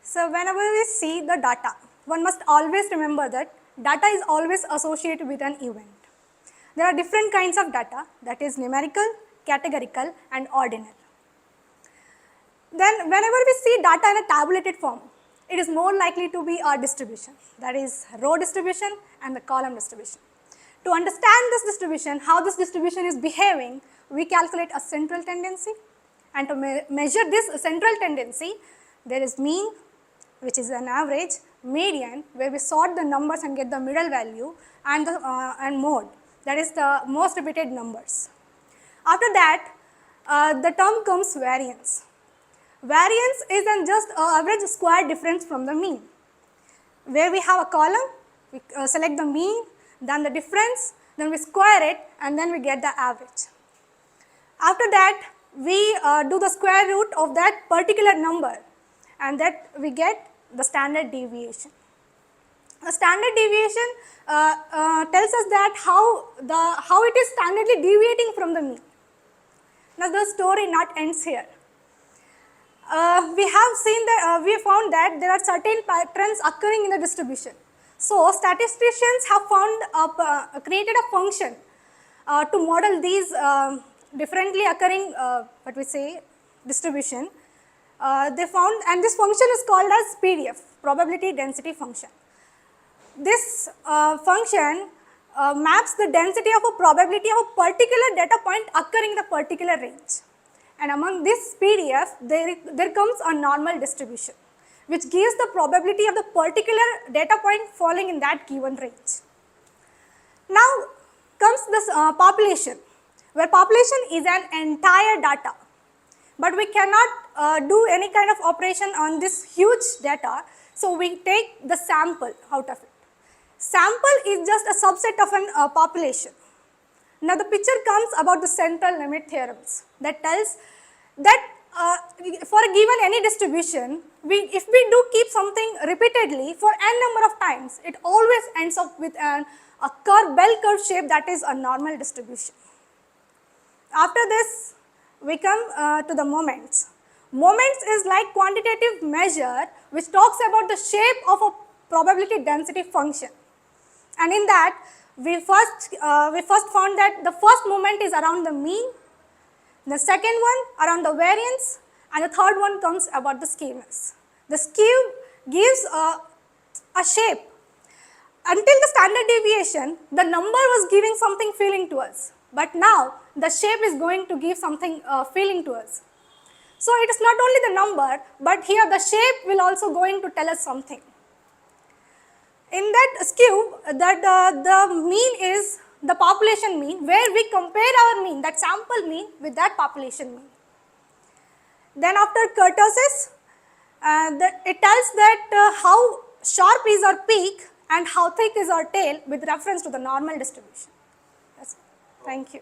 So whenever we see the data, one must always remember that data is always associated with an event. There are different kinds of data, that is numerical, categorical and ordinal. Then whenever we see data in a tabulated form, it is more likely to be a distribution, that is row distribution and the column distribution. To understand this distribution, how this distribution is behaving, we calculate a central tendency, and to measure this central tendency, there is mean, which is an average, median, where we sort the numbers and get the middle value, and and mode, that is the most repeated numbers. After that, the term comes variance. Variance is just average square difference from the mean. Where we have a column, we select the mean, then the difference, then we square it, and then we get the average. After that, we do the square root of that particular number, and that we get the standard deviation. The standard deviation tells us that how it is standardly deviating from the mean. Now the story not ends here. We found that there are certain patterns occurring in the distribution. So statisticians have created a function to model these differently occurring distribution. They found, and this function is called as PDF, probability density function. This function maps the density of a probability of a particular data point occurring in a particular range. And among this PDF, there comes a normal distribution, which gives the probability of the particular data point falling in that given range. Now comes this population, where population is an entire data, but we cannot do any kind of operation on this huge data, so we take the sample out of it. Sample is just a subset of a population. Now the picture comes about the central limit theorems that tells that for a given any distribution, if we do keep something repeatedly for n number of times, it always ends up with a bell curve shape, that is a normal distribution. After this, we come to the moments. Moments is like quantitative measure which talks about the shape of a probability density function. And in that, we first found that the first moment is around the mean, the second one around the variance, and the third one comes about the skewness. The skew gives a shape. Until the standard deviation, the number was giving something feeling to us, but now the shape is going to give something feeling to us. So it is not only the number, but here the shape will also going to tell us something. In that skew, the mean is the population mean, where we compare our mean, that sample mean, with that population mean. Then after kurtosis, it tells that how sharp is our peak and how thick is our tail with reference to the normal distribution. Thank you.